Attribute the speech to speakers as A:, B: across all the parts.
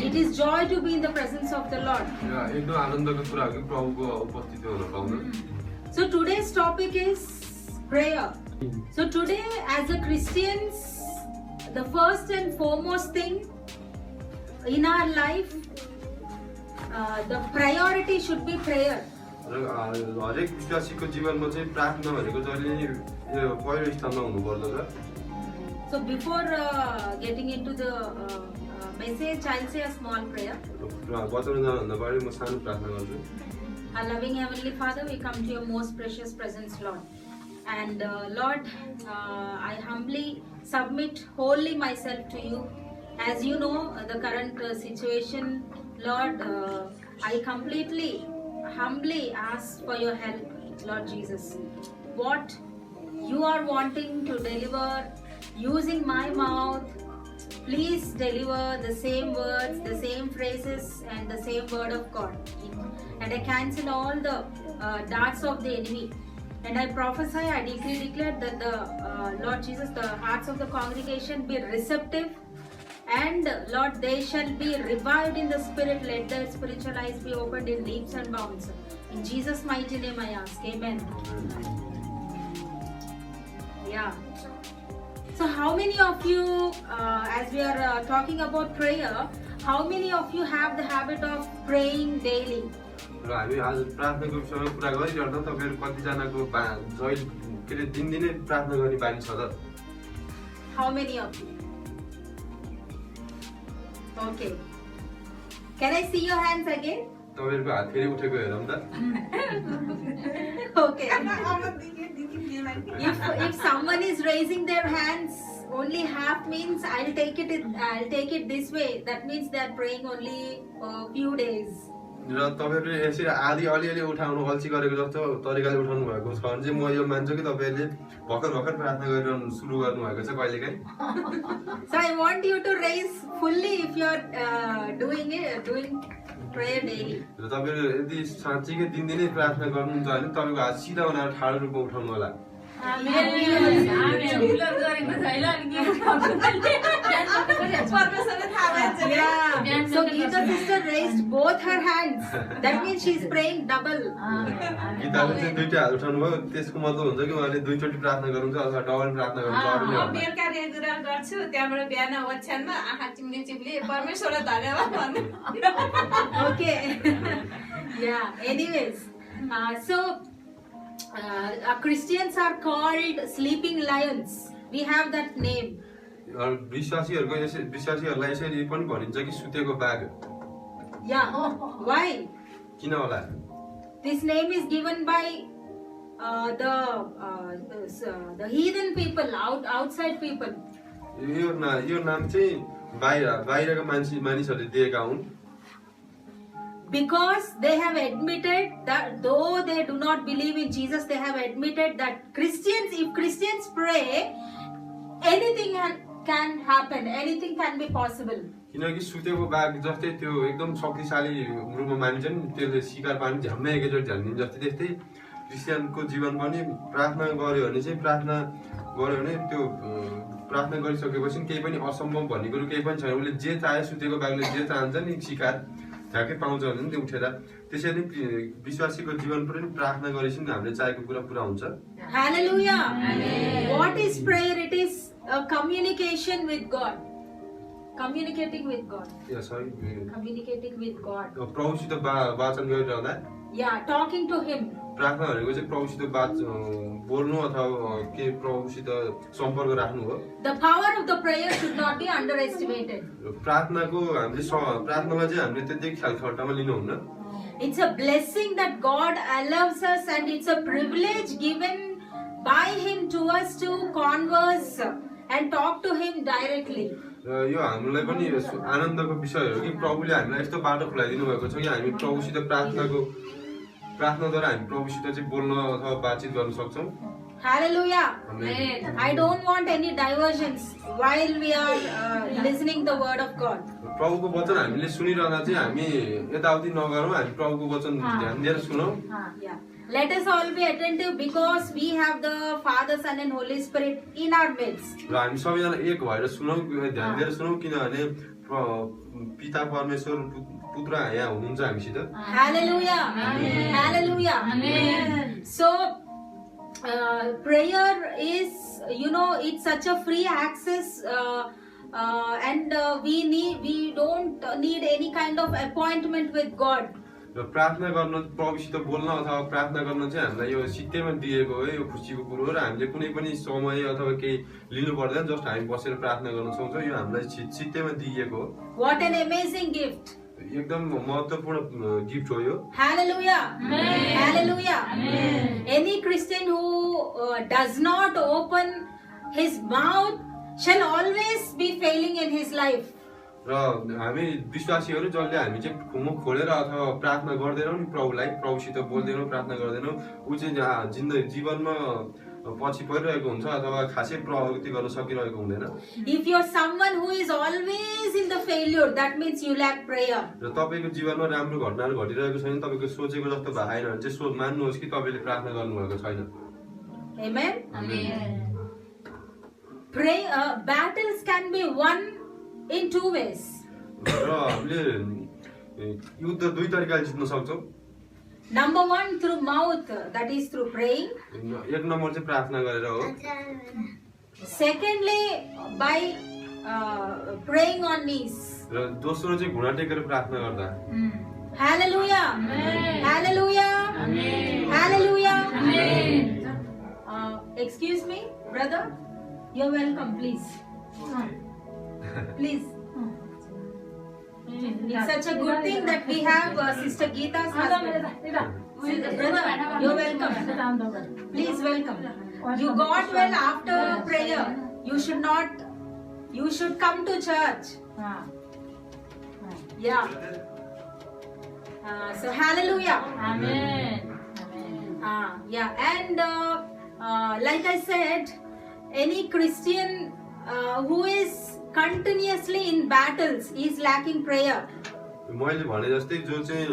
A: It is joy to be in the presence of the Lord. So today's topic is prayer. So today, as a Christians, the first and foremost thing in our life, the priority should be prayer.
B: हरेक विश्वासीको जीवनमा चाहिँ प्रार्थना भनेको जहिले पहिलो स्थानमा हुनुपर्दछ.
A: So before getting into the message, I'll say a small prayer.
B: वचन जानुभन्दा अगाडि म सानो प्रार्थना गर्छु.
A: Our loving Heavenly Father, we come to your most precious presence, Lord. And Lord, I humbly submit wholly myself to you. As you know, the current situation, Lord, I completely, humbly ask for your help, Lord Jesus. What you are wanting to deliver using my mouth, please deliver the same words, the same phrases, and the same word of God. And I cancel all the darts of the enemy. And I prophesy, I declare that the Lord Jesus, the hearts of the congregation be receptive. And Lord, they shall be revived in the spirit. Let their spiritual eyes be opened in leaps and bounds. In Jesus' mighty name I ask. Amen. Yeah. So how many of you, as we are talking about prayer, how many of you have the habit of praying daily?
B: र हामी आज प्रार्थनाको विषयमा कुरा गरिरहँदा तपाईहरु कतिजनाको जहिले के रे दिनदिनै प्रार्थना गर्ने बानी छ त?
A: How many of you? Okay. Can I see your hands again?
B: तपाईहरुको हात फेरि उठेको हेरौँ त.
A: Okay. If someone is raising their hands, only half means I'll take it this way. That means they are praying only for a few days.
B: र तपाईहरुले यसरी आदि अलिअलि उठाउनु अल्छी गरेको जस्तो तरिकाले उठाउनु भएको छ भने चाहिँ म यो मान्छु कि तपाईहरुले भर्खर प्रार्थना गरिरहनु सुरु गर्नु भएको छ कहिलेकाहीँ.
A: So I want you to raise fully if you are doing prayer daily.
B: र तपाईहरु यदि साँच्चै दिनदिनै प्रार्थना गर्नुहुन्छ भने तपाईको हात सिधा बनाएर ठाडो रूपमा उठाउनु होला.
A: Yeah. So Geeta sister raised both her hands. That means she is praying double.
B: गीताले चाहिँ दुईटा हात उठाउनु भयो त्यसको मतलब हुन्छ कि उहाँले दुईचोटी प्रार्थना गर्नुहुन्छ अथवा डबल प्रार्थना गर्नुहुन्छ.
C: म बेलुका रेगुलर गर्छु त्यहाँबाट बिहान ओछ्यानमा आँखा चिम्ले चिम्ले परमेश्वरलाई धन्यवाद भन्नु.
A: Okay. Yeah. Anyways, so Christians are called sleeping lions. We have that name.
B: विश्वासीहरूलाई यसरी पनि भनिन्छ कि सुतेको बाघ.
A: Yeah. Why?
B: किन होला?
A: This name is given by the heathen people, outside people.
B: यो नाम चाहिँ बाहिरका मानिसहरूले दिएका हुन्.
A: Because they have admitted that though they do not believe in Jesus, they have admitted that if Christians pray, anything can happen, anything can be possible.
B: किनकि सुतेको बाघ जस्तै त्यो एकदम शक्तिशाली रूपमा मानिन्छ नि त्यसले शिकार पानी झ्याम्मै एकैचोटि झ्याल्दिन्छ जस्तै त्यस्तै क्रिस्चियनको जीवन पनि प्रार्थना गर्यो भने त्यो प्रार्थना गरिसकेपछि केही पनि असम्भव भन्ने कुरो केही पनि छैन. उसले जे चाहे सुतेको बाघले जे चाहन्छ नि शिकार झ्याकै पाउँछ भने त्यो उठेर त्यसैले विश्वासीको जीवन पनि प्रार्थना गरेपछि हामीले चाहेको कुरा पुरा हुन्छ.
A: Hallelujah. What is prayer? It is a communication with God. Communicating with God.
B: Yeah, sorry.
A: Communicating with God.
B: प्रभुसित वाचन गरिरहँदा.
A: Yeah, talking to Him.
B: प्रार्थना भनेको चाहिँ प्रभुसित बोल्नु अथवा के प्रभुसित सम्पर्क राख्नु हो.
A: The power of the prayer should not be underestimated.
B: प्रार्थनालाई चाहिँ हामीले त्यति ख्यालखट्टामा लिनुहुन्न.
A: It's a blessing that God allows us, and it's a privilege given by Him to us to converse and talk to Him directly.
B: यो हामीलाई पनि आनन्दको विषय हो कि प्रभुले हामीलाई यस्तो बाटो खुलाइदिनु भएको छ कि हामी प्रभुसित प्रार्थनाद्वारा हामी प्रभुसित चाहिँ बोल्न अथवा बातचित गर्न सक्छौँ।
A: Hallelujah.
B: Amen.
A: I don't want any diversions while we are listening the word of God.
B: प्रभुको वचन हामीले सुनिरहँदा चाहिँ हामी यताउति नगरौँ, हामी प्रभुको वचन ध्यान दिएर सुनौँ।
A: Yeah. Let us all be attentive because we have the Father, Son and Holy Spirit in our midst.
B: र हामी सबैजना एक भएर सुनौँ, ध्यान दिएर सुनौँ, किनभने पिता परमेश्वर पुत्र यहाँ हुनुहुन्छ हामीसित।
A: Hallelujah.
C: Amen.
A: Hallelujah.
C: Amen.
A: So prayer is, it's such a free access, and we don't need any kind of appointment with God.
B: र प्रार्थना गर्न, प्रभुसित बोल्न अथवा प्रार्थना गर्न चाहिँ हामीलाई यो सित्तैमा दिएको हो, यो खुसीको कुरो हो र हामीले कुनै पनि समय अथवा केही लिनु पर्दैन, जस्ट हामी बसेर प्रार्थना गर्न सक्छौँ। यो हामीलाई सित्तैमा दिएको हो।
A: What an amazing gift.
B: एकदम महत्त्वपूर्ण गिफ्ट हो यो।
A: Hallelujah.
C: Amen.
A: Hallelujah.
C: Amen.
A: Any Christian who does not open his mouth shall always be failing in his life.
B: र हामी विश्वासीहरू जसले हामी चाहिँ मुख खोलेर अथवा प्रार्थना गर्दैनौँ नि प्रभुलाई, प्रभुसित बोल्दैनौँ, प्रार्थना गर्दैनौँ, ऊ चाहिँ जीवनमा पछि परिरहेको हुन्छ अथवा खासै प्रगति गर्न सकिरहेको हुँदैन।
A: If you're someone who is always in the failure, that means you lack prayer.
B: र तपाईँको जीवनमा राम्रो घटनाहरू घटिरहेको छैन, तपाईँको सोचेको जस्तो भएन भने चाहिँ मान्नुहोस् कि तपाईँले प्रार्थना गर्नुभएको छैन।
A: Amen.
C: Amen.
A: Battles can be won in two ways.
B: र हामीले युद्ध दुई तरिकाले जित्न सक्छौँ।
A: Number one, through mouth, that is through praying.
B: एक नम्बर चाहिँ प्रार्थना गरेर हो।
A: Secondly, by praying on knees.
B: र दोस्रो चाहिँ घुँडा टेकेर प्रार्थना गर्दा।
A: Hallelujah.
C: Amen.
A: Hallelujah.
C: Amen.
A: Hallelujah.
C: Amen.
A: Excuse me, brother. You're welcome, please. Please. It's such a good thing that we have Sister Geeta's husband. Brother, you're welcome. Please welcome. You got well after prayer. You should come to church. Yeah. So hallelujah.
C: Amen.
A: Yeah, and like I said, any Christian who is continuously in battles is lacking prayer.
B: मैले भने जस्तै जो चाहिँ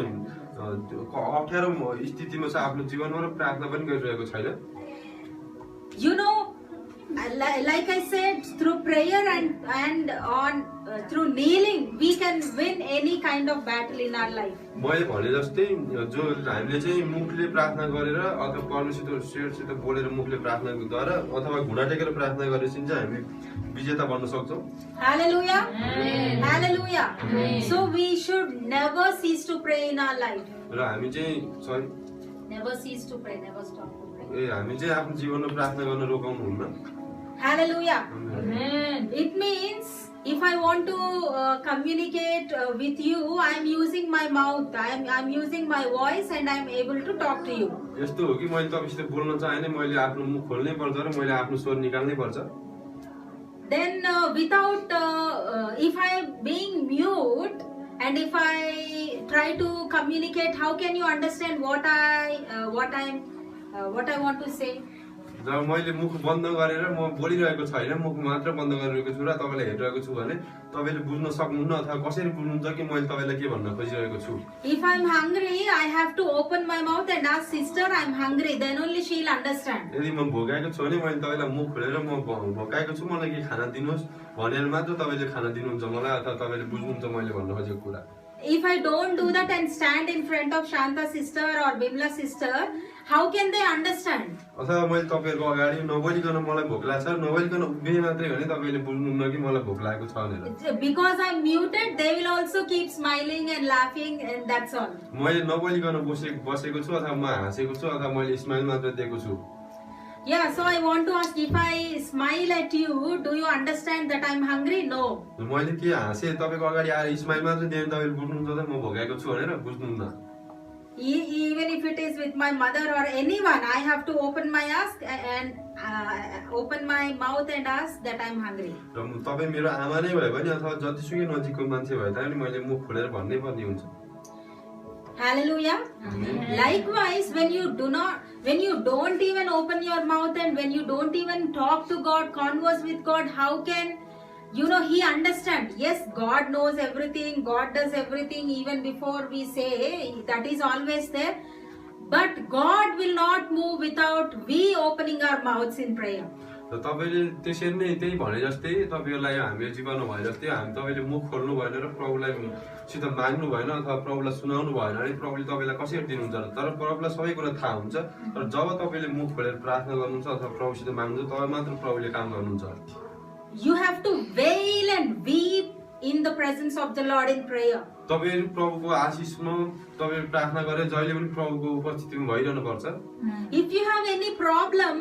B: अप्ठ्यारो स्थितिमा छ आफ्नो जीवनमा र प्रार्थना पनि गरिरहेको छैन।
A: Like I said, through prayer and through kneeling, we can win any kind of battle in our life.
B: मैले भने जस्तै जो हामीले चाहिँ मुखले प्रार्थना गरेर अथवा परमेश्वरसित बोलेर मुखले प्रार्थना गरेर अथवा घुँडा टेकेर प्रार्थना गरेपछि चाहिँ हामी विजेता बन्न सक्छौँ।
A: Hallelujah.
C: Amen.
A: Hallelujah.
C: Amen.
A: So we should never cease to pray in our life.
B: र हामी चाहिँ
A: Never cease to pray, never stop to pray.
B: हामी चाहिँ आफ्नो जीवनमा प्रार्थना गर्न रोकाउनु हुन्न।
A: Hallelujah.
C: Amen.
A: It means if I want to communicate with you, I am using my mouth, I am using my voice, and I am able to talk to you.
B: यस्तो हो कि मैले तपाईसित बोल्न चाहे नै मैले आफ्नो मुख खोल्नै पर्छ र मैले आफ्नो स्वर निकाल्नै पर्छ।
A: Then without if I am being mute and if I try to communicate, how can you understand what I want to say?
B: जब मैले मुख बन्द गरेर म बोलिरहेको छैन, मुख मात्र बन्द गरिरहेको छु र तपाईलाई हेरिरहेको छु भने तपाईले बुझ्न सक्नुहुन्न अथवा कसरी बुझ्नुहुन्छ कि मैले तपाईलाई के भन्न खोजिरहेको छु।
A: If I am hungry, I have to open my mouth and ask sister, I am hungry. Then only she will understand.
B: यदि म भोकाएको छु भने मैले तपाईलाई मुख खोलेर म भोकाएको छु, मलाई के खाना दिनुहोस् भनेर मात्र तपाईले खाना दिनुहुन्छ मलाई अथवा तपाईले बुझ्नुहुन्छ मैले भन्न खोजेको कुरा।
A: If I don't do that and stand in front of Shanta sister or Bimla sister, how can they understand?
B: अथवा मैले तपाईहरुको अगाडि नबोलिकन मलाई भोक लाग्छ, नबोलिकन उभिए मात्रै भने तपाईले बुझ्नुहुन्न कि मलाई भोक लागेको छ भनेर।
A: Because I'm muted, they will also keep smiling and laughing, and that's all.
B: मैले नबोलिकन बसेको छु अथवा म हाँसेको छु अथवा मैले स्माइल मात्र दिएको छु।
A: Yeah, so I want to ask, if I smile at you, do you understand that I'm hungry? No.
B: मैले के हाँसे तपाईको अगाडि आएर स्माइल मात्र दिए भने तपाईले बुझ्नुहुन्छ त म भोकाएको छु भनेर बुझ्नुहुन्न।
A: Even if it is with my mother or anyone, I have to open my mouth and ask that I'm hungry.
B: र तपाईँ मेरो आमा नै भए पनि अथवा जतिसुकै नजिकको मान्छे भए तापनि मैले मुख खोलेर भन्नै पर्ने हुन्छ।
A: Hallelujah. Likewise, when you don't even open your mouth and when you don't even talk to God, converse with God, how can He understand? Yes, God knows everything. God does everything even before we say. That is always there. But God will not move without we opening our mouths in prayer.
B: र तपाईले त्यसरी नै त्यही भने जस्तै तपाईहरुलाई हाम्रो जीवनमा भए जस्तै हामी तपाईले मुख खोल्नु भएन र प्रभुलाई सित माग्नु भएन अथवा प्रभुलाई सुनाउनु भएन अनि प्रभुले तपाईलाई कसरी दिनुहुन्छ र तर प्रभुलाई सबै कुरा थाहा हुन्छ तर जब तपाईले मुख खोलेर प्रार्थना गर्नुहुन्छ अथवा प्रभुसित माग्नुहुन्छ तब मात्र प्रभुले काम गर्नुहुन्छ।
A: You have to wail and weep in the presence of the Lord in prayer.
B: तपाईहरु प्रभुको आशीषमा तपाईहरु प्रार्थना गरे जहिले पनि प्रभुको उपस्थितिमा भइरहनु पर्छ।
A: If you have any problem,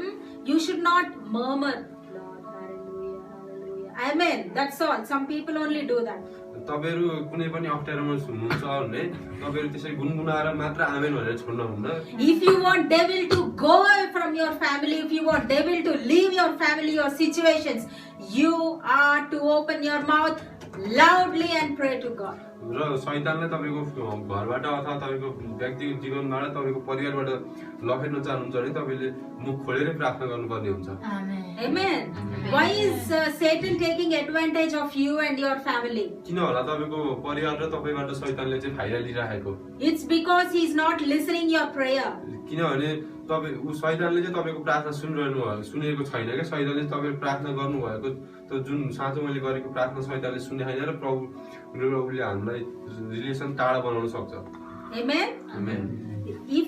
A: you should not murmur. Lord, hallelujah, hallelujah. Amen. That's all. Some people only do that.
B: तपाईहरु कुनै पनि अप्ठ्यारोमा हुनुहुन्छ भने तपाईहरु त्यसै गुनगुनाएर मात्र आमेन भनेर छोड्न हुन्न।
A: If you want devil to go away from your family, if you want devil to leave your family or situations, you are to open your mouth loudly and pray to God.
B: र शैतानले तपाईको घरबाट अथवा तपाईको व्यक्तिगत जीवनबाट तपाईको परिवारबाट लखेट्न चाहनुहुन्छ भने तपाईले मुख खोलेर प्रार्थना गर्नुपर्ने हुन्छ।
A: Amen. Why is Satan taking advantage of you and your family?
B: किन होला तपाईको परिवार र तपाईबाट शैतानले चाहिँ फाइदा लिइराखेको?
A: It's because he is not listening your prayer.
B: किनभने तपाई शैतानले चाहिँ तपाईको प्रार्थना सुनेको छैन के शैतानले तपाईले प्रार्थना गर्नु भएको त जुन साँचो मैले गरेको प्रार्थना शैतानले सुने छैन र प्रभुले हामीलाई रिलेसन टाढा बनाउन सक्छ।
A: Amen.
B: Amen.
A: If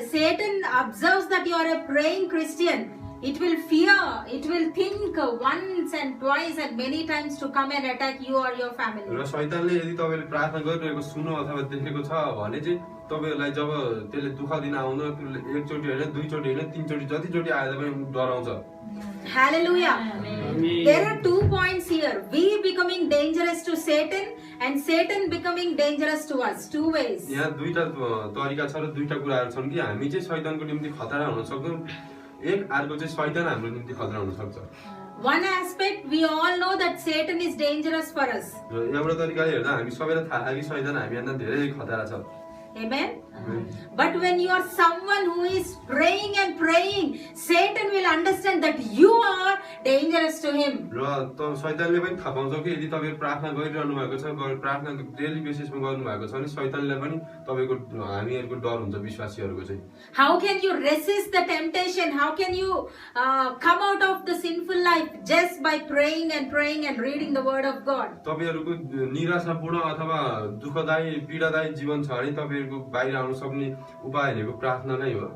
A: Satan observes that you are a praying Christian, it will fear, it will think once and twice and many times to come and attack you or your family.
B: र शैतानले यदि तपाईले प्रार्थना गरिरहेको सुनो अथवा देखेको छ भने चाहिँ तपाईहरुलाई जब त्यसले दुःख दिन आउँछ एकचोटी हैन दुईचोटी हैन तीनचोटी जतिचोटी आए पनि डराउँछ।
A: Hallelujah. There are 2 points here. We becoming dangerous to Satan and Satan becoming dangerous to us. 2 ways.
B: यहाँ दुईटा तरिका छ र दुईटा कुराहरु छन् कि हामी चाहिँ शैतानको निम्ति खतरा हुन सक्छौं। एक अर्को चाहिँ शैतान हाम्रो निम्ति खतरा हुन सक्छ।
A: One aspect we all know that Satan is dangerous for us.
B: र एउटा तरिकाले हेर्दा हामी सबैलाई थाहा छ कि शैतान हामीभन्दा धेरै खतरा छ।
A: Amen. But when you are someone who is praying and praying, Satan will understand that you are dangerous to him.
B: र त शैतानले पनि थाहा पाउँछ कि यदि तपाईहरु प्रार्थना गरिरहनु भएको छ प्रार्थना डेली बेसिसमा गर्नु भएको छ भने शैतानले पनि तपाईको हामीहरुको डर हुन्छ विश्वासीहरुको चाहिँ।
A: How can you resist the temptation? How can you come out of the sinful life just by praying and reading the word of God?
B: तपाईहरुको निराशापूर्ण अथवा दुःखदायी पीडादायी जीवन छ भने तपाईहरुको बाहिर आउन सक्ने उपाय भनेको प्रार्थना नै हो।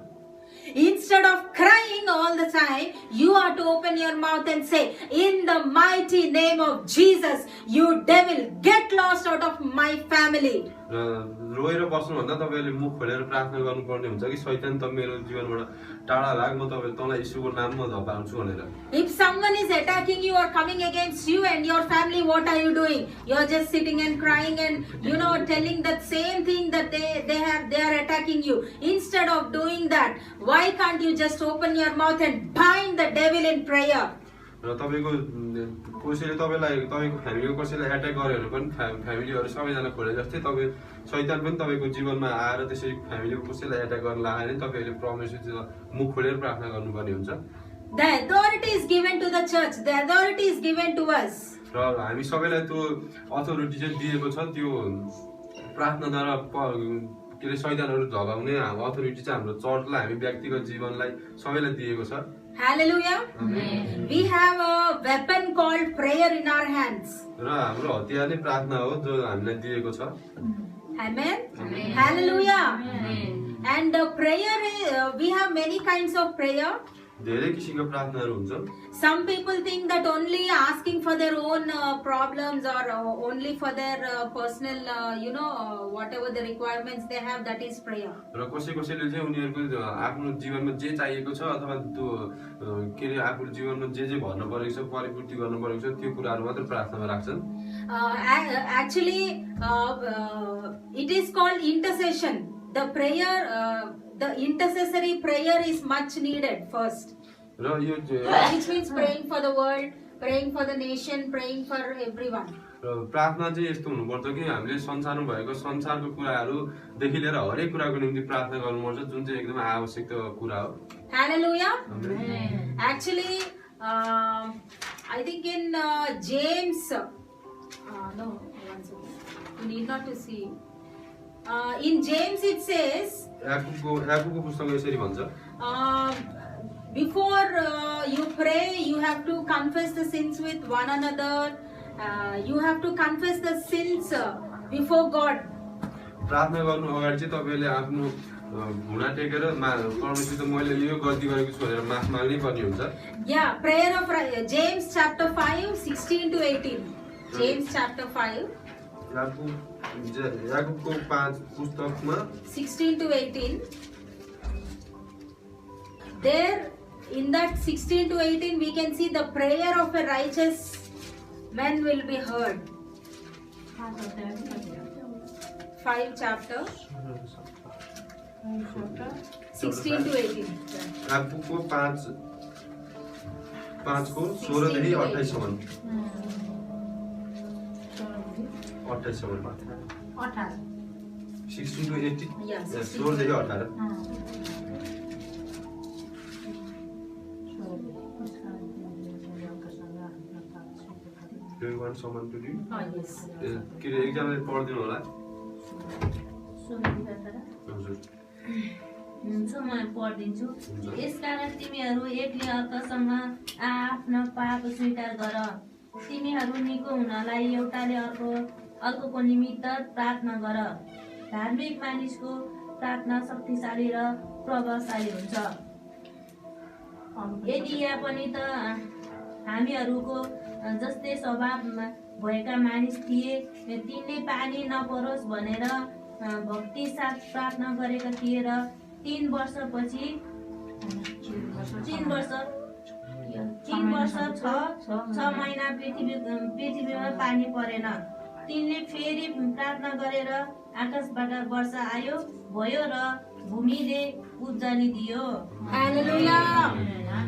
A: Instead of crying all the time, you are to open your mouth and say, in the mighty name of Jesus, you devil, get lost out of my family.
B: रोएर बस्नु भन्दा तपाईले मुख खोलेर प्रार्थना गर्नुपर्ने हुन्छ कि शैतान त मेरो जीवनबाट टाढा लाग म तपाईले तँलाई येशूको नाममा धपाउँछु भनेर।
A: If someone is attacking you or coming against you and your family, what are you doing? You are just sitting and crying and telling that same thing that they are attacking you. Instead of doing that, why can't you just open your mouth and bind the devil in prayer?
B: र तपाईको कसैले तपाईलाई तपाईको फ्यामिलीको कसैले attack गर्यो भने पनि फ्यामिलीहरु सबैजना खोले जस्तै तपाई शैतान पनि तपाईको जीवनमा आएर त्यसै फ्यामिलीको कसैलाई अट्याक गर्न लाग्यो भने तपाईले परमेश्वरसँग मुख खोलेर प्रार्थना गर्नुपर्ने हुन्छ।
A: The authority is given to the church. The authority is given to us.
B: र हामी सबैलाई त्यो अथोरिटी चाहिँ दिएको छ त्यो प्रार्थनाद्वारा के शैतानहरु झगाउने अथोरिटी चाहिँ हाम्रो चर्चलाई हामी व्यक्तिगत जीवनलाई सबैलाई दिएको छ।
A: Hallelujah. Amen. We have a weapon called prayer in our hands.
B: र हाम्रो हतियार नै प्रार्थना हो जो हामीलाई दिएको छ।
A: Amen. Amen. Hallelujah. Amen. And prayer, we have many kinds of prayer.
B: धेरै किसिमका प्रार्थनाहरु हुन्छ।
A: Some people think that only asking for their own problems or only for their personal, whatever the requirements they have, that is prayer.
B: र कसैले चाहिँ उनीहरुको आफ्नो जीवनमा जे चाहिएको छ अथवा त्यो के रे आफ्नो जीवनमा जे भर्न परेको छ परिपूर्ति गर्न परेको छ त्यो कुराहरु मात्र प्रार्थनामा राख्छन्।
A: Actually, it is called intercession. the prayer, the intercessory prayer is much needed first,
B: र यो
A: which means praying for the world, praying for the nation, praying for everyone.
B: र प्रार्थना चाहिँ यस्तो हुनुपर्छ कि हामीले संसारमा भएको संसारको कुराहरूदेखि लिएर हरेक कुराको निम्ति प्रार्थना गर्नुपर्छ, जुन चाहिँ एकदमै आवश्यक कुरा हो।
A: Hallelujah.
B: Amen.
A: Actually, I think in James, no, one second. You need not to see. In James it says,
B: याकुबको पुस्तकमा यसरी भन्छ,
A: before you pray, you have to confess the sins with one another. You have to confess the sins before God.
B: प्रार्थना गर्नु अगाडि चाहिँ तपाईले आफ्नो घुँडा टेकेर परमेश्वर मैले यो गल्ती गरेको छु भनेर माफ माग्नै पर्ने हुन्छ।
A: Yeah, prayer of James chapter 5, 16 to 18. James chapter 5.
B: याकुबको 5 पुस्तकमा
A: 16 to 18. There, in that 16 to 18, we can see the prayer of a righteous man will be heard. 5 chapter, 16 to 18.
B: याकुबको 5 को 16 देखि 28 सम्म 28 सम्म 16 to 18
A: Yeah,
B: 16 देखि 18 Do you want someone to do?
A: Oh, yes.
B: के एकजनाले पढ्दिनु होला? हजुर।
D: हुन्छ म पढ्दिन्छु। यसकारण तिमीहरू एकले अर्कासँग आफ्नो पाप स्वीकार गर। तिमीहरू निको हुनलाई एउटाले अर्कोको निमित्त प्रार्थना गर। धार्मिक मानिसको प्रार्थना शक्तिशाली र प्रभावशाली हुन्छ। यदि या पनि त हामीहरूको जस्तै स्वभावमा भएका मानिस थिए, तिनले पानी नपरोस् भनेर भक्ति साथ प्रार्थना गरेका थिए र 3 वर्षपछि 6 महिना पृथ्वीमा पानी परेन। तिनले फेरि प्रार्थना गरेर आकाशबाट वर्षा आयो भयो र भूमिले उब्जनी दियो।
A: Hallelujah.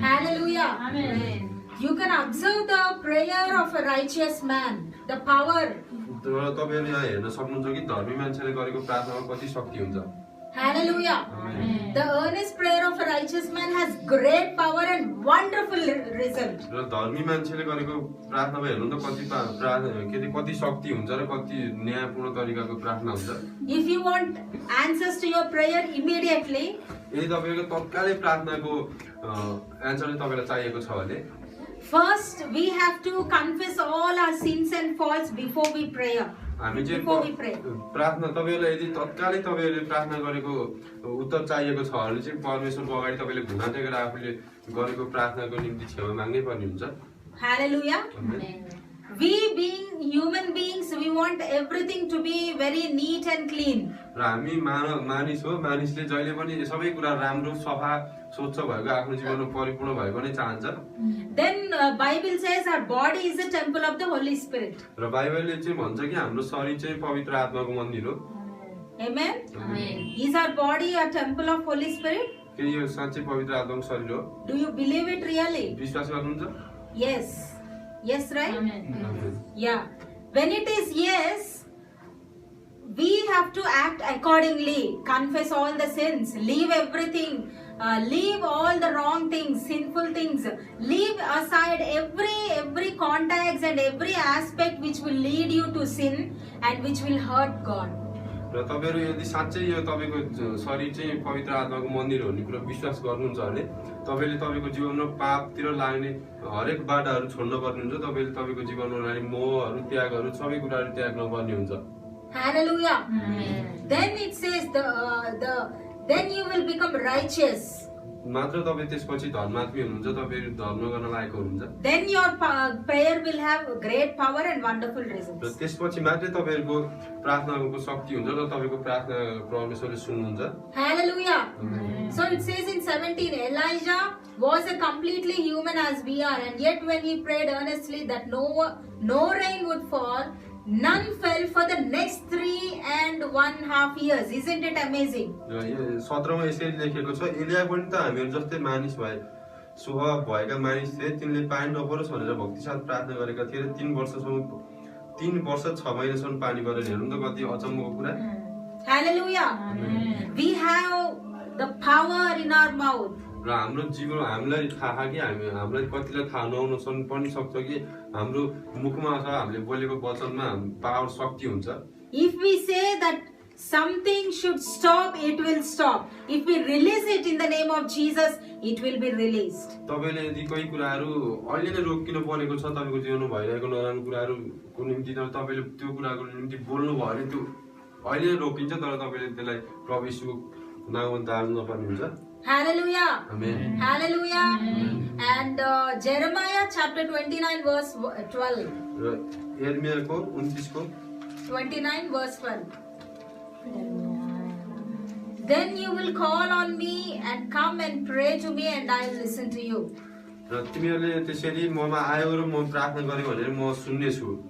A: Hallelujah.
D: Amen.
A: You can observe the prayer of a righteous man, the power.
B: तपाईहरु यहाँ हेर्न सक्नुहुन्छ कि धर्मी मान्छेले गरेको प्रार्थनामा कति शक्ति हुन्छ।
A: Hallelujah.
D: Amen.
A: The earnest prayer of a righteous man has great power and wonderful result.
B: र धर्मी मान्छेले गरेको प्रार्थनामा हेर्नु त कति शक्ति हुन्छ र कति न्यायपूर्ण तरिकाको प्रार्थना हुन्छ।
A: If you want answers to your prayer immediately,
B: यदि तपाईको तत्कालै प्रार्थनाको एन्सर तपाईलाई चाहिएको छ भने
A: first we have to confess all our sins and faults before we pray.
B: हामी चाहिँ
A: Before we pray.
B: प्रार्थना तपाईलाई यदि तत्कालै तपाईले प्रार्थना गरेको उत्तर चाहिएको छ भने चाहिँ परमेश्वरको अगाडि तपाईले घुँडा टेकेर आफूले गरेको प्रार्थनाको निम्ति क्षमा माग्नै पर्ने हुन्छ।
A: Hallelujah.
D: Amen.
A: We being human beings, we want everything to be very neat and clean.
B: र हामी मानिस हो, मानिसले जहिले पनि सबै कुरा राम्रो सफा स्वच्छ भएको आफ्नो जीवनमा परिपूर्ण भएको नै चाहन्छ।
A: Then Bible says our body is a temple of the Holy Spirit.
B: र बाइबलले चाहिँ भन्छ कि हाम्रो शरीर चाहिँ पवित्र आत्माको मन्दिर हो।
A: Amen.
D: Amen.
A: Is our body a temple of Holy Spirit?
B: के यो साँच्चै पवित्र आत्माको शरीर हो?
A: Do you believe it really?
B: विश्वास गर्नुहुन्छ?
A: Yes. Yes, right?
D: Amen.
A: Yeah. When it is yes, we have to act accordingly. Confess all the sins. Leave everything. Leave all the wrong things, sinful things. Leave aside every contacts and every aspect which will lead you to sin and which will hurt God.
B: र तपाईहरु यदि साँच्चै यो तपाईको शरीर चाहिँ पवित्र आत्माको मन्दिर हो भन्ने कुरा विश्वास गर्नुहुन्छ भने तपाईले तपाईको जीवनमा पापतिर लाग्ने हरेक बाटाहरु छोड्न पर्ने हुन्छ। तपाईले तपाईको जीवनमा लाग्ने मोहहरु त्यागहरु सबै कुराहरु त्याग्न पर्ने हुन्छ।
A: Hallelujah.
D: Amen.
A: Then it says then you will become righteous.
B: मात्र तपाई त्यसपछि धर्मात्मी हुनुहुन्छ, तपाईहरु धर्म गर्न लायक हुनुहुन्छ।
A: Then your prayer will have great power and wonderful
B: र
A: results.
B: त्यसपछि मात्रै तपाईहरुको प्रार्थनाको शक्ति हुन्छ र तपाईको प्रार्थना परमेश्वरले सुन्नुहुन्छ।
A: Hallelujah.
B: Amen.
A: So it says in 17, Elijah was a completely human as we are, and yet when he prayed earnestly that no rain would fall, none fell for the next 3 and 1.5 years. Isn't it amazing?
B: र यो 17 मा यसरी लेखेको छ, एलिया पनि त हामीहरू जस्तै मानिस भए स्वभाव भएका मानिस थिए, तिनले पानी नपरोस् भनेर भक्तिसाथ प्रार्थना गरेका थिए र 3 वर्ष 6 महिनासम्म पानी परेन। हेर्नु त कति अचम्मको कुरा।
A: Hallelujah. We have the power in our mouth.
B: र हाम्रो जीवन हामीलाई थाहा कि हामीलाई कतिलाई थाहा नहुन पनि सक्छ कि हाम्रो मुखमा छ हामीले बोलेको वचनमा पावर शक्ति हुन्छ।
A: If we say that something should stop, it will stop. If we release it in the name of Jesus, it will be released.
B: तपाईले यदि कोही कुराहरू अहिले नै रोकिनु परेको छ, तपाईको जीवनमा भइरहेको नराम्रो कुराहरूको निम्ति तर तपाईले त्यो कुराको निम्ति बोल्नु भयो भने त्यो अहिले नै रोकिन्छ, तर तपाईले त्यसलाई प्रभु येशूको नाममा दाल्नु नपर्ने हुन्छ।
A: Hallelujah.
B: Amen.
A: Hallelujah. And Jeremiah chapter 29 verse 12.
B: र यिर्मयाको 29 को
A: 29 verse 12. Then you will call on me and come and pray to me and I will listen to you.
B: र तिमीहरूले त्यसरी ममा आयो र म प्रार्थना गरे भनेर म सुन्ने छु।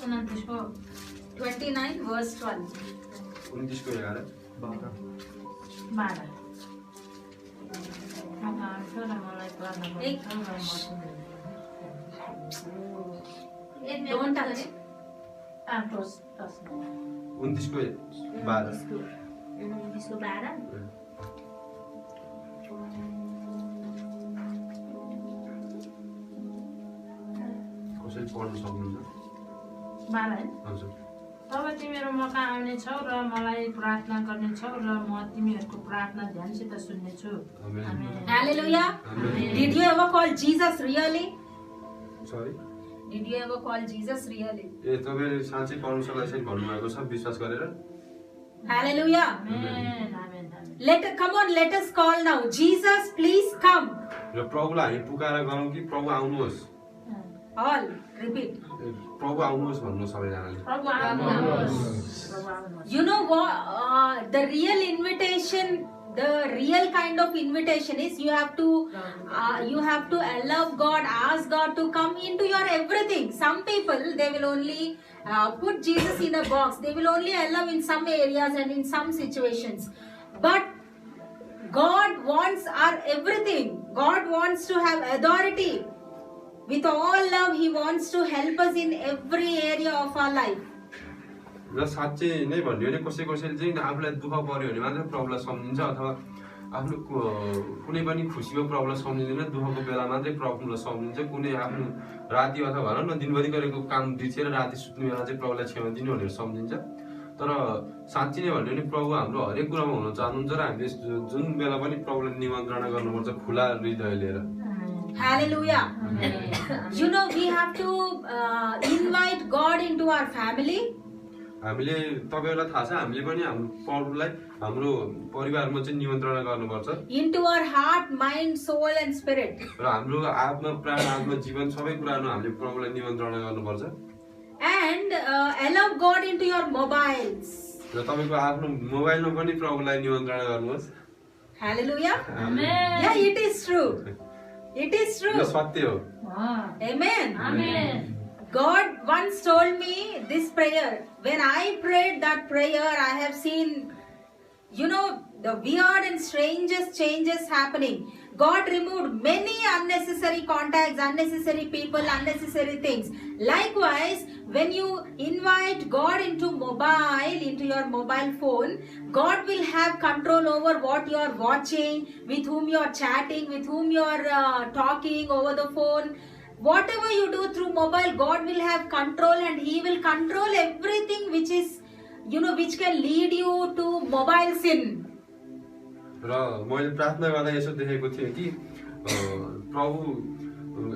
D: उनन्तिसको
A: 29 verse 12.
B: 29 को 11
D: 12
A: Don't touch.
B: 29 को 12
D: उनन्तिसको 12
B: कसैले पढ्न सक्नुहुन्छ?
D: 12 है।
B: हजुर।
D: तब तिमीहरू मका आउनेछौ र मलाई प्रार्थना गर्नेछौ र म तिमीहरूको प्रार्थना ध्यानसित सुन्नेछु।
B: आमेन।
A: Hallelujah.
B: Amen.
A: Did you ever call Jesus really?
B: Sorry
A: Did you ever call Jesus really?
B: ए तपाईले साँच्चै परमेश्वरलाई यसरी भन्नुभएको छ विश्वास गरेर?
A: Hallelujah.
D: Amen amen amen.
A: Come on, let us call now. Jesus, please come.
B: र प्रभुलाई हामी पुकारा गरौँ कि प्रभु आउनुहोस्।
A: All repeat.
B: प्रभु आउनुहोस् भन्नु सबैजनाले।
D: प्रभु आउनुहोस् प्रभु आउनुहोस्।
A: You know what? The real invitation, the real kind of invitation is you have to allow God, ask God to come into your everything. Some people, they will only put Jesus in a box. They will only allow in some areas and in some situations. But God wants our everything. God wants to have authority. With all love, He wants to help us in every area of our life.
B: र साँच्चै नै भन्यो भने कसैले चाहिँ आफूलाई दुःख पर्यो भने मात्रै प्रभुलाई सम्झिन्छ अथवा आफ्नो कुनै पनि खुसीको प्रभुलाई सम्झिँदैन, दुःखको बेला मात्रै प्रभुलाई सम्झिन्छ। कुनै आफ्नो राति अथवा भनौँ न दिनभरि गरेको काम बिर्सेर राति सुत्ने बेला चाहिँ प्रभुलाई क्षमा दिनु भनेर सम्झिन्छ। तर साँच्चै नै भन्यो भने प्रभु हाम्रो हरेक कुरामा हुन चाहनुहुन्छ र हामीले जुन बेला पनि प्रभुलाई निमन्त्रणा गर्नुपर्छ खुला हृदय लिएर।
A: Hallelujah. You know, we have to invite God into our family.
B: हामीले तपाईहरुलाई थाहा छ हामीले पनि हाम्रो प्रभुलाई हाम्रो परिवारमा चाहिँ निमन्त्रणा गर्नुपर्छ।
A: Into our heart, mind, soul and spirit.
B: र हाम्रो आत्मा प्राण आत्मा जीवन सबै कुरामा हामीले प्रभुलाई निमन्त्रणा गर्नुपर्छ।
A: And allow God into your mobiles.
B: र तपाईको आफ्नो मोबाइलमा पनि प्रभुलाई निमन्त्रणा गर्नुहोस्।
A: Hallelujah.
D: Amen.
A: Yeah, it is true. It is true.
B: यो सत्य हो।
A: Amen.
D: Amen.
A: God once told me this prayer. When I prayed that prayer, I have seen, you know, the weird and strangest changes happening. God removed many unnecessary contacts, unnecessary people, unnecessary things. Likewise, when you invite God into your mobile phone, God will have control over what you are watching, with whom you are chatting, with whom you are talking over the phone. Whatever you do through mobile, God will have control and He will control everything which is, you know, which can lead you to mobile sin.
B: र मैले प्रार्थना गर्दा यसो देखेको थिएँ कि प्रभु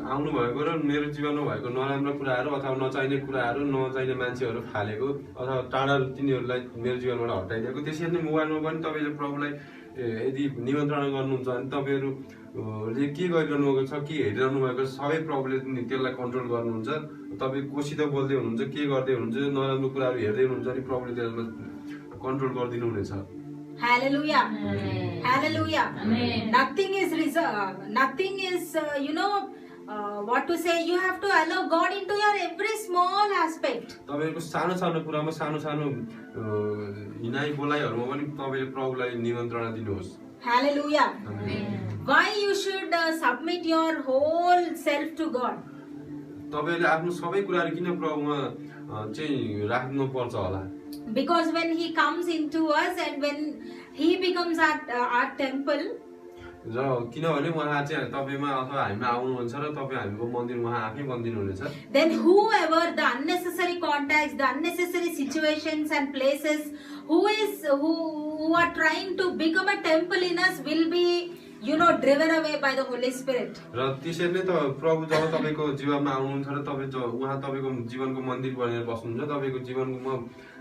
B: आउनु भएको र मेरो जीवनमा भएको नराम्रो कुराहरू अथवा नचाहिने कुराहरू नचाहिने मान्छेहरू फालेको अथवा टाढा तिनीहरूलाई मेरो जीवनबाट हटाइदिएको। त्यसरी नै मोबाइलमा पनि तपाईँले प्रभुलाई यदि निमन्त्रणा गर्नुहुन्छ भने तपाईँहरूले के गरिरहनु भएको छ के हेरिरहनु भएको छ सबै प्रभुले त्यसलाई कन्ट्रोल गर्नुहुन्छ। तपाईँ कोसित बोल्दै हुनुहुन्छ के गर्दै हुनुहुन्छ नराम्रो कुराहरू हेर्दै हुनुहुन्छ भने प्रभुले त्यसमा कन्ट्रोल गरिदिनु हुनेछ।
A: Hallelujah.
D: Amen.
A: Hallelujah.
D: Amen.
A: Nothing is nothing is, what to say, you have to allow God into your every small aspect.
B: तपाईँको सानो सानो कुरामा सानो सानो हिनाइ बोलाइहरूमा पनि तपाईँले प्रभुलाई निमन्त्रणा दिनुहोस्।
A: Hallelujah.
B: Amen.
A: Why you should submit your whole self to God?
B: तपाईँले आफ्नो सबै कुराहरू किन प्रभुमा चाहिँ राख्नुपर्छ होला?
A: Because when He comes into us and when He becomes our temple,
B: र किनभने उहाँ चाहिँ तपाईँमा अथवा हामीमा आउनुहुन्छ र तपाईँ हामीको मन्दिर उहाँ आफै बनिदिनुहुनेछ।
A: then whoever the unnecessary contacts, the unnecessary situations and places who are trying to become a temple in us will be driven away by the Holy Spirit.
B: र त्यसरी नै त प्रभु जब तपाईँको जीवनमा आउनुहुन्छ र तपाईँ उहाँ तपाईँको जीवनको मन्दिर बनेर बस्नुहुन्छ, तपाईँको जीवनमा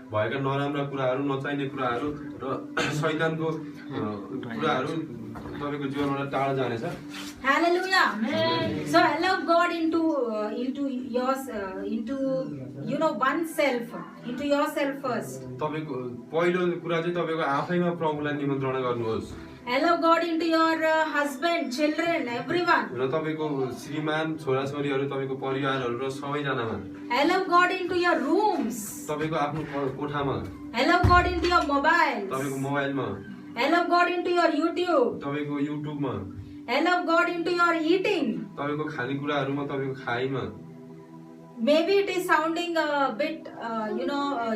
B: भएका नराम्रा कुराहरू, नचाहिने कुराहरू र शैतानको कुराहरू तपाईँको जीवनबाट टाढा जानेछ।
A: Hallelujah. So allow God into oneself, into yourself first.
B: तपाईँको पहिलो कुरा चाहिँ तपाईँको आफैमा प्रभुलाई निमन्त्रणा गर्नुहोस्।
A: Allow God into your husband, children, everyone.
B: र तपाईँको श्रीमान, छोराछोरीहरू, तपाईँको परिवारहरू र सबैजनामा।
A: Allow God into your rooms.
B: तपाईँको आफ्नो कोठामा।
A: Allow God into your mobiles.
B: तपाईँको मोबाइलमा।
A: Allow God into your YouTube.
B: तपाईँको युट्युबमा।
A: Allow God into your eating.
B: तपाईँको खानेकुराहरूमा, तपाईँको खाइमा।
A: Maybe it is sounding a bit,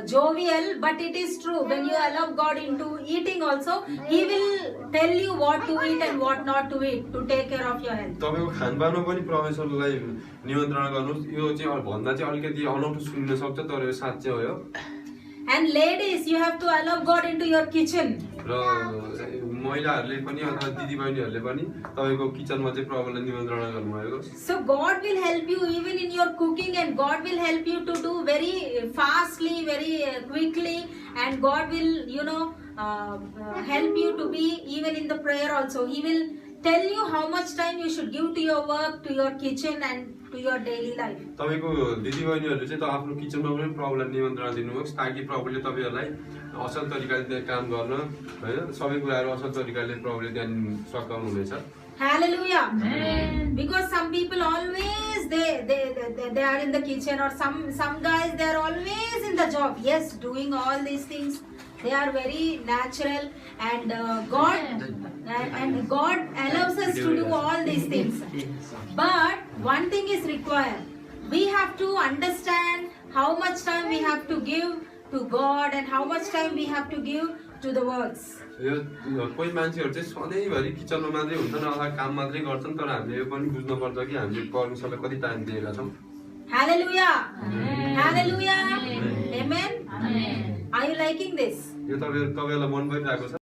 A: jovial, but it is true. When you allow God into eating also, He will tell you what to eat and what not to eat to take care of your health.
B: तपाईँको खानपानमा पनि परमेश्वरलाई निमन्त्रणा गर्नुहोस्। यो चाहिँ भन्दा चाहिँ अलिकति अनौठो सुन्न सक्छ, तर यो साँच्चै हो यो।
A: And ladies, you have to allow God into your kitchen.
B: र महिलाहरूले पनि अथवा दिदीबहिनीहरूले पनि तपाईँको किचनमा चाहिँ प्रभुलाई निमन्त्रणा गर्नुभएको।
A: So God will help you even in your cooking, and God will help you to do very fastly, very quickly, and God will, help you to be even in the prayer also. He will tell you how much time you should give to your work, to your kitchen, and to your daily life.
B: तपाईँको दिदीबहिनीहरूले चाहिँ आफ्नो किचनमा पनि प्रभुलाई निमन्त्रणा दिनुहोस्, ताकि प्रभुले तपाईँहरूलाई असल तरिकाले काम गर्न, होइन, सबै कुराहरू असल तरिकाले प्रभुले त्यहाँ सघाउनु हुनेछ।
A: Hallelujah. Because some people always they are in the kitchen, or some guys they are always in the job. Yes, doing all these things. They are very natural, and God allows us to do all these things. But one thing is required. We have to understand how much time we have to give to God and how much time we have to give to the works.
B: यो कोही मान्छेहरू चाहिँ सधैँभरि किचनमा मात्रै हुन्छन् अथवा काम मात्रै गर्छन्, तर हामीले यो पनि बुझ्नुपर्छ कि हामीले परमेश्वरलाई कति टाइम दिएका छौँ।
A: Hallelujah. Hallelujah. Amen. Are you liking this?
B: यो तपाईँलाई मन परिरहेको छ?